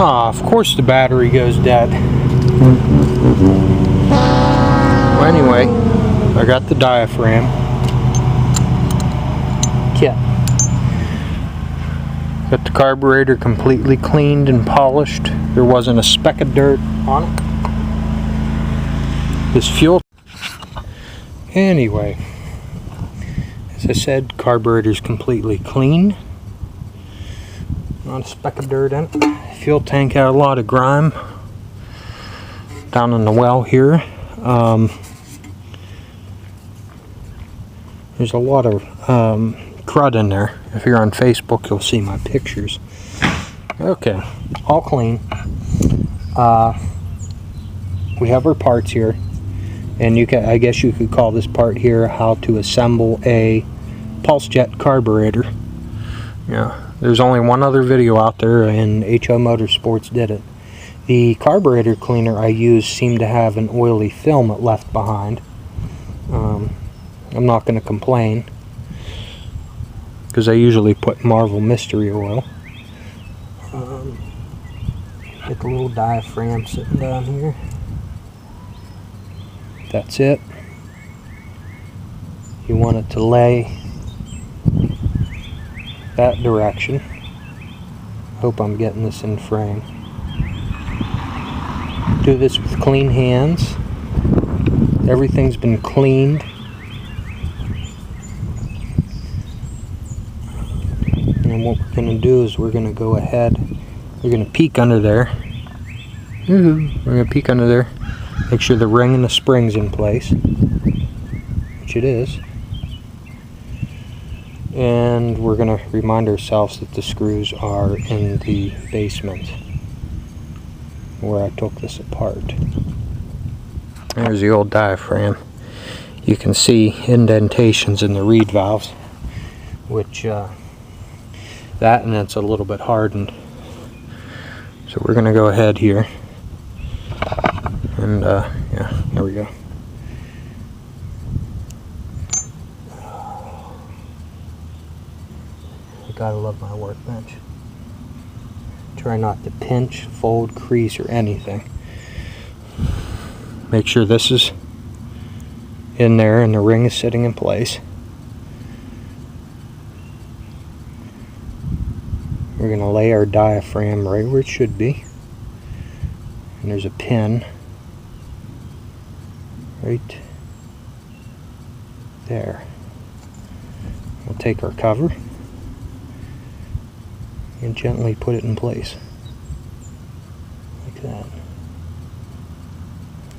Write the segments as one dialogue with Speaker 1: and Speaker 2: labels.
Speaker 1: Ah, of course the battery goes dead. Well, anyway, I got the diaphragm kit. Got the carburetor completely cleaned and polished. There wasn't a speck of dirt on it. This fuel. Anyway, as I said, carburetor's completely clean. Not a speck of dirt in it. Fuel tank had a lot of grime down in the well here. There's a lot of crud in there. If you're on Facebook, you'll see my pictures. Okay, all clean. We have our parts here, and I guess you could call this part here how to assemble a pulse jet carburetor. Yeah, there's only one other video out there, and HO Motorsports did it. The carburetor cleaner I used seemed to have an oily film it left behind. I'm not going to complain, because I usually put Marvel Mystery Oil. Get the little diaphragm sitting down here. That's it. You want it to lay that direction. Hope I'm getting this in frame. Do this with clean hands. Everything's been cleaned. And what we're going to do is we're going to go ahead, we're going to peek under there. We're going to peek under there. Make sure the ring and the spring's in place, which it is. And we're going to remind ourselves that the screws are in the basement where I took this apart. There's the old diaphragm. You can see indentations in the reed valves, which that and it's a little bit hardened. So we're going to go ahead here and yeah, there we go. I gotta love my workbench. Try not to pinch, fold, crease, or anything. Make sure this is in there and the ring is sitting in place. We're going to lay our diaphragm right where it should be. And there's a pin right there. We'll take our cover and gently put it in place. Like that.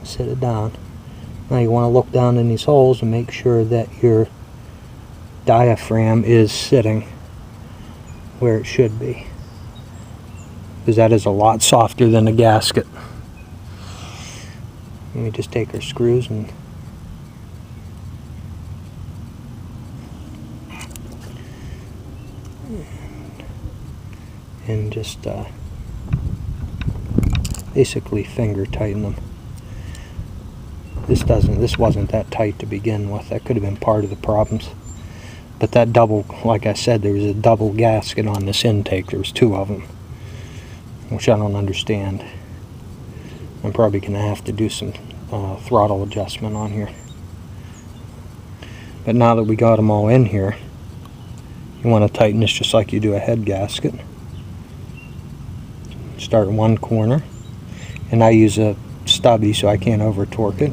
Speaker 1: Set it down. Now you want to look down in these holes and make sure that your diaphragm is sitting where it should be, because that is a lot softer than a gasket. Let me just take our screws and just basically finger tighten them. This wasn't that tight to begin with. That could have been part of the problems. But that double, like I said, there was a double gasket on this intake. There was two of them, which I don't understand. I'm probably going to have to do some throttle adjustment on here. But now that we got them all in here, you want to tighten this just like you do a head gasket. Start in one corner, and I use a stubby so I can't over torque it.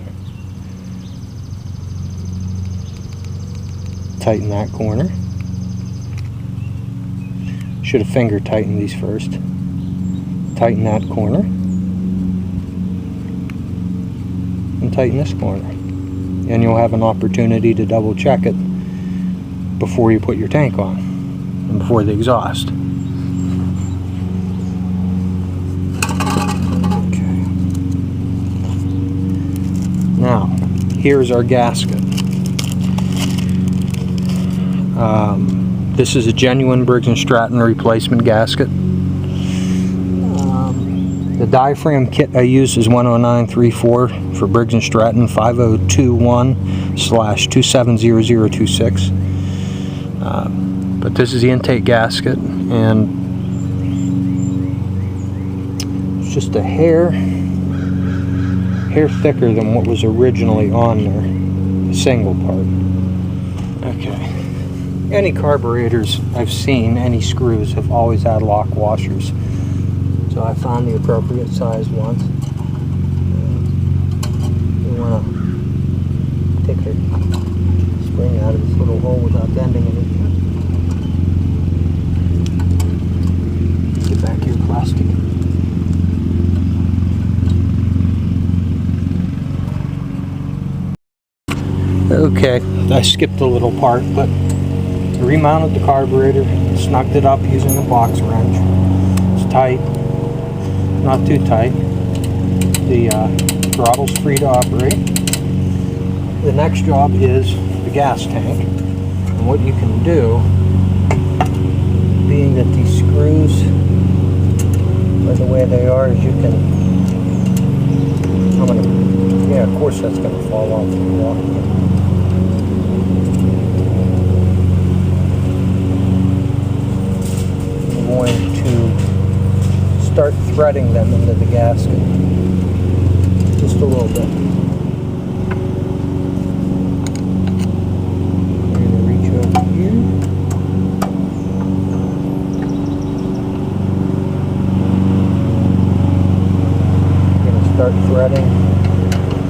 Speaker 1: Tighten that corner. Should have finger tightened these first. Tighten that corner. And tighten this corner. And you'll have an opportunity to double check it before you put your tank on and before the exhaust. Okay. Now, here's our gasket. This is a genuine Briggs Stratton replacement gasket. The diaphragm kit I use is 10934 for Briggs Stratton 5021/270026. But this is the intake gasket, and just a hair thicker than what was originally on there, a single part. Okay. Any carburetors I've seen, any screws, have always had lock washers. So I found the appropriate size ones. You want to take the spring out of this little hole without bending anything. Get back your plastic. Okay, I skipped a little part, but I remounted the carburetor, snugged it up using a box wrench. It's tight, not too tight. The throttle's free to operate. The next job is the gas tank. And what you can do, being that these screws are the way they are, is you can, yeah, of course that's going to fall off the wall. Going to start threading them into the gasket just a little bit. I'm going to reach over here. I'm going to start threading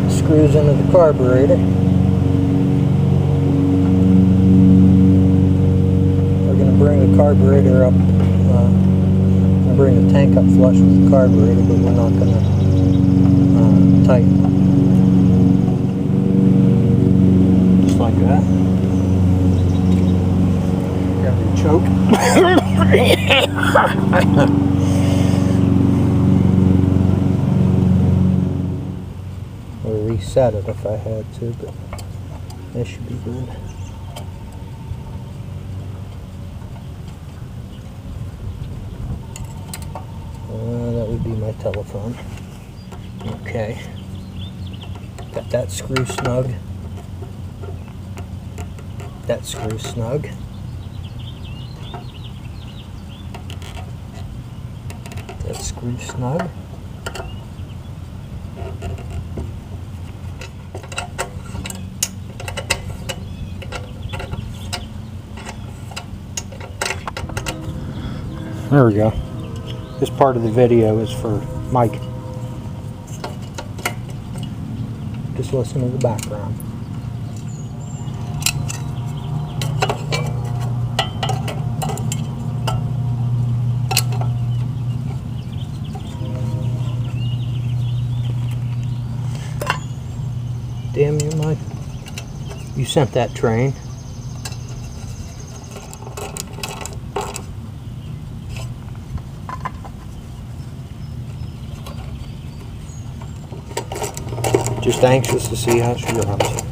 Speaker 1: screws into the carburetor. We're going to bring the carburetor up. Bring the tank up flush with the carburetor, but we're not going to tighten. Just like that. Grab your choke. Or reset it if I had to, but that should be good. That would be my telephone. Okay. Got that screw snug. That screw snug. That screw snug. There we go. This part of the video is for Mike. Just listen to the background. Damn you, Mike. You sent that train. Just anxious to see how she drops.